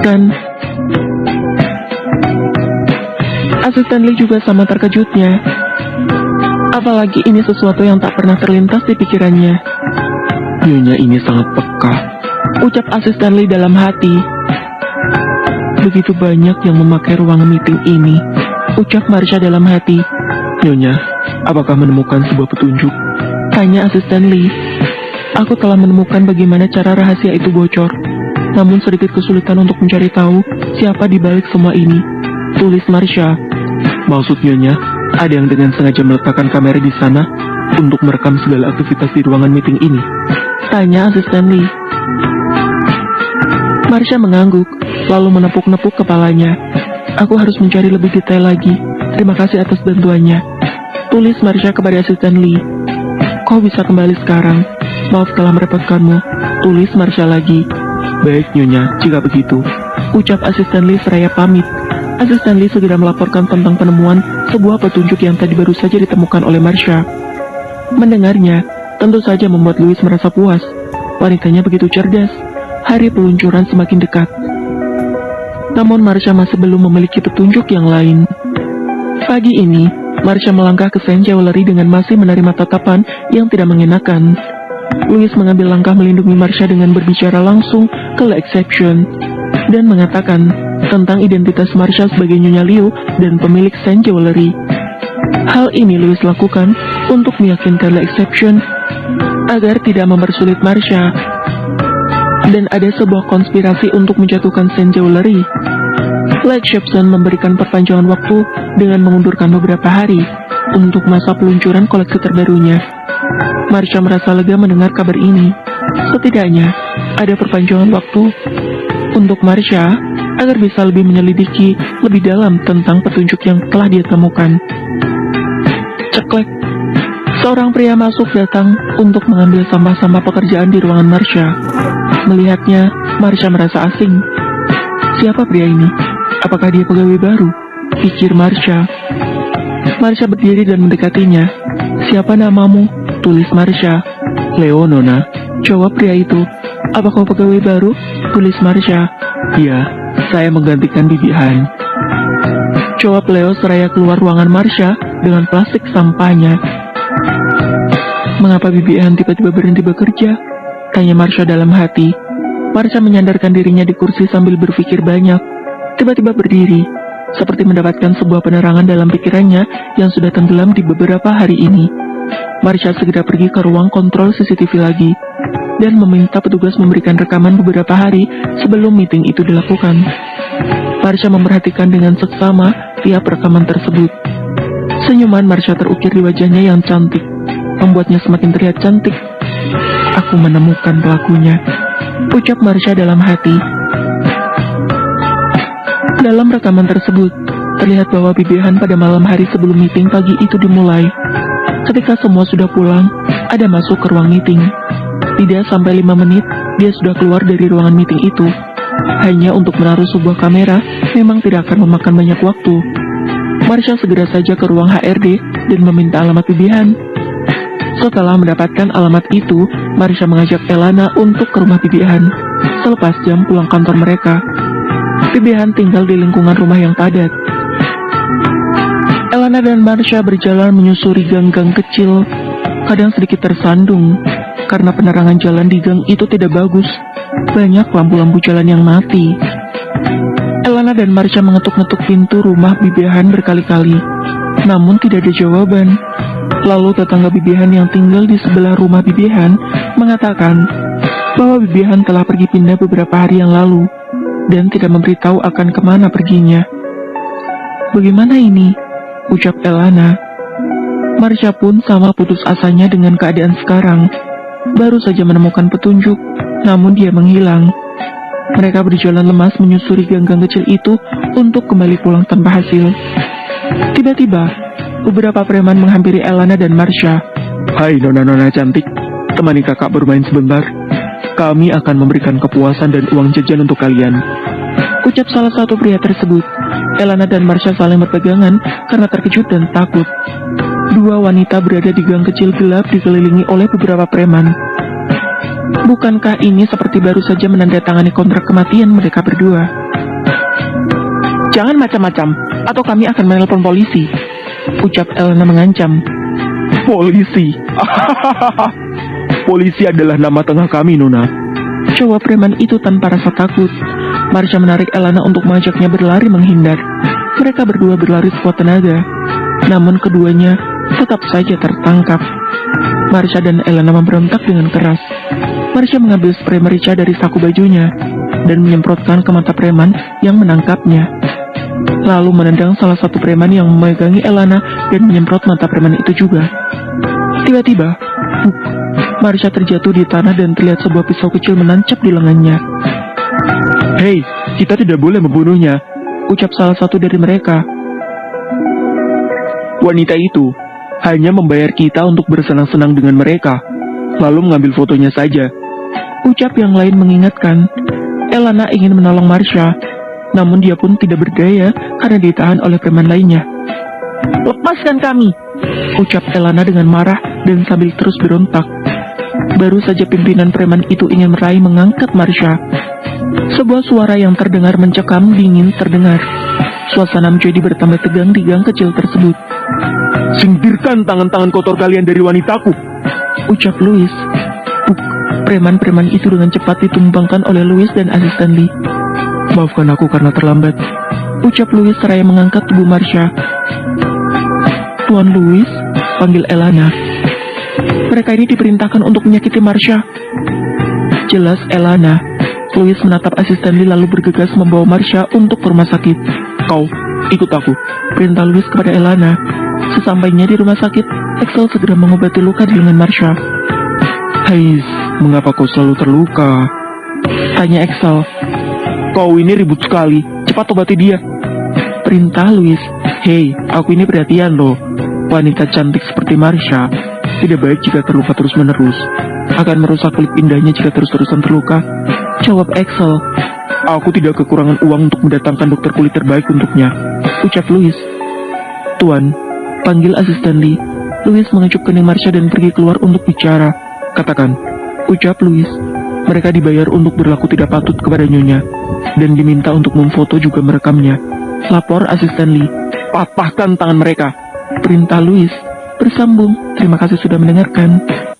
kan? Asisten Lee juga sama terkejutnya. Apalagi ini sesuatu yang tak pernah terlintas di pikirannya. Nyonya ini sangat peka, ucap asisten Lee dalam hati. Begitu banyak yang memakai ruangan meeting ini, ucap Marsha dalam hati. Nyonya, apakah menemukan sebuah petunjuk? Tanya asisten Lee. Aku telah menemukan bagaimana cara rahasia itu bocor. Namun sedikit kesulitan untuk mencari tahu siapa di balik semua ini. Tulis Marsha. Maksud Nyonya, ada yang dengan sengaja meletakkan kamera di sana untuk merekam segala aktivitas di ruangan meeting ini? Tanya asisten Lee. Marsha mengangguk, lalu menepuk-nepuk kepalanya. Aku harus mencari lebih detail lagi. Terima kasih atas bantuannya. Tulis Marsha kepada asisten Lee. Kau bisa kembali sekarang. Maaf telah merepotkanmu. Tulis Marsha lagi. Baik Nyonya, jika begitu. Ucap asisten Lee seraya pamit. Asisten Lee segera melaporkan tentang penemuan sebuah petunjuk yang tadi baru saja ditemukan oleh Marsha. Mendengarnya, tentu saja membuat Louis merasa puas. Wanitanya begitu cerdas. Hari peluncuran semakin dekat. Namun Marsha masih belum memiliki petunjuk yang lain. Pagi ini, Marsha melangkah ke Saint Jewelry dengan masih menerima tatapan yang tidak mengenakan. Louis mengambil langkah melindungi Marsha dengan berbicara langsung ke Le Exception dan mengatakan tentang identitas Marsha sebagai Nyonya Liu dan pemilik Saint Jewelry. Hal ini Louis lakukan untuk meyakinkan Le Exception agar tidak mempersulit Marsha. Dan ada sebuah konspirasi untuk menjatuhkan Saint Jewelry. Le Exception memberikan perpanjangan waktu dengan mengundurkan beberapa hari untuk masa peluncuran koleksi terbarunya. Marsha merasa lega mendengar kabar ini. Setidaknya, ada perpanjangan waktu untuk Marsha agar bisa lebih menyelidiki lebih dalam tentang petunjuk yang telah dia temukan. Ceklek. Seorang pria masuk datang untuk mengambil sampah-sampah pekerjaan di ruangan Marsha. Melihatnya, Marsha merasa asing. Siapa pria ini? Apakah dia pegawai baru? Pikir Marsha. Marsha berdiri dan mendekatinya. Siapa namamu? Tulis Marsha. Leo, Nona. Jawab pria itu. Apa kau pegawai baru? Tulis Marsha. Ya, saya menggantikan Bibi Han. Jawab Leo seraya keluar ruangan Marsha dengan plastik sampahnya. Mengapa Bibi Han tiba-tiba berhenti bekerja? Tanya Marsha dalam hati. Marsha menyandarkan dirinya di kursi sambil berpikir banyak. Tiba-tiba berdiri, seperti mendapatkan sebuah penerangan dalam pikirannya yang sudah tenggelam di beberapa hari ini. Marsha segera pergi ke ruang kontrol CCTV lagi, dan meminta petugas memberikan rekaman beberapa hari sebelum meeting itu dilakukan. Marsha memperhatikan dengan seksama tiap rekaman tersebut. Senyuman Marsha terukir di wajahnya yang cantik, membuatnya semakin terlihat cantik. Aku menemukan pelakunya, ucap Marsha dalam hati. Dalam rekaman tersebut, terlihat bahwa Bibi Han pada malam hari sebelum meeting pagi itu dimulai. Ketika semua sudah pulang, ada masuk ke ruang meeting. Tidak sampai 5 menit, dia sudah keluar dari ruangan meeting itu. Hanya untuk menaruh sebuah kamera, memang tidak akan memakan banyak waktu. Marsha segera saja ke ruang HRD dan meminta alamat Bibi Han. Setelah mendapatkan alamat itu, Marsha mengajak Elana untuk ke rumah Bibi Han. Selepas jam pulang kantor mereka, Bibi Han tinggal di lingkungan rumah yang padat. Elana dan Marsha berjalan menyusuri gang-gang kecil, kadang sedikit tersandung, karena penerangan jalan di gang itu tidak bagus. Banyak lampu-lampu jalan yang mati. Elana dan Marsha mengetuk-ngetuk pintu rumah Bibi Han berkali-kali, namun tidak ada jawaban. Lalu tetangga Bibi Han yang tinggal di sebelah rumah Bibi Han mengatakan bahwa Bibi Han telah pergi pindah beberapa hari yang lalu dan tidak memberitahu akan kemana perginya. Bagaimana ini? Ucap Elana. Marsha pun sama putus asanya dengan keadaan sekarang. Baru saja menemukan petunjuk, namun dia menghilang. Mereka berjalan lemas menyusuri gang-gang kecil itu untuk kembali pulang tanpa hasil. Tiba-tiba, beberapa preman menghampiri Elana dan Marsha. Hai nona-nona cantik, temani kakak bermain sebentar. Kami akan memberikan kepuasan dan uang jajan untuk kalian. Ucap salah satu pria tersebut. Elana dan Marsha saling berpegangan karena terkejut dan takut. Dua wanita berada di gang kecil gelap dikelilingi oleh beberapa preman. Bukankah ini seperti baru saja menandatangani kontrak kematian mereka berdua? Jangan macam-macam, atau kami akan menelpon polisi, ucap Elena mengancam. Polisi? Polisi adalah nama tengah kami, Nona, jawab preman itu tanpa rasa takut. Marsha menarik Elena untuk mengajaknya berlari menghindar. Mereka berdua berlari sekuat tenaga, namun keduanya tetap saja tertangkap. Marsha dan Elena memberontak dengan keras. Marsha mengambil spray merica dari saku bajunya dan menyemprotkan ke mata preman yang menangkapnya. Lalu menendang salah satu preman yang memegangi Elena dan menyemprot mata preman itu juga. Tiba-tiba, Marsha terjatuh di tanah dan terlihat sebuah pisau kecil menancap di lengannya. Hei, kita tidak boleh membunuhnya, ucap salah satu dari mereka. Wanita itu hanya membayar kita untuk bersenang-senang dengan mereka, lalu mengambil fotonya saja, ucap yang lain mengingatkan. Elena ingin menolong Marsha, namun dia pun tidak berdaya karena ditahan oleh preman lainnya. Lepaskan kami, ucap Elena dengan marah dan sambil terus berontak. Baru saja pimpinan preman itu ingin meraih mengangkat Marsha, sebuah suara yang terdengar mencekam dingin terdengar. Suasana menjadi bertambah tegang di gang kecil tersebut. Singkirkan tangan-tangan kotor kalian dari wanitaku, ucap Louis. Preman-preman itu dengan cepat ditumbangkan oleh Louis dan asisten Lee. Maafkan aku karena terlambat, ucap Louis seraya mengangkat tubuh Marsha. Tuan Louis, panggil Elena. Mereka ini diperintahkan untuk menyakiti Marsha, jelas Elena. Louis menatap asisten Lee lalu bergegas membawa Marsha untuk ke rumah sakit. Kau, ikut aku, perintah Louis kepada Elena. Sesampainya di rumah sakit, Axel segera mengobati luka di lengan Marsha. Hai, mengapa kau selalu terluka? Tanya Axel. Kau ini ribut sekali, cepat obati dia, perintah Louis. Hei, aku ini perhatian loh. Wanita cantik seperti Marsha tidak baik jika terluka terus-menerus. Akan merusak kulit indahnya jika terus-terusan terluka, jawab Axel. Aku tidak kekurangan uang untuk mendatangkan dokter kulit terbaik untuknya, ucap Louis. Tuan, panggil asisten Lee. Louis mengecup kening Marsha dan pergi keluar untuk bicara. Katakan, ucap Louis. Mereka dibayar untuk berlaku tidak patut kepada Nyonya dan diminta untuk memfoto juga merekamnya, lapor asisten Lee. Patahkan tangan mereka, perintah Louis. Bersambung, terima kasih sudah mendengarkan.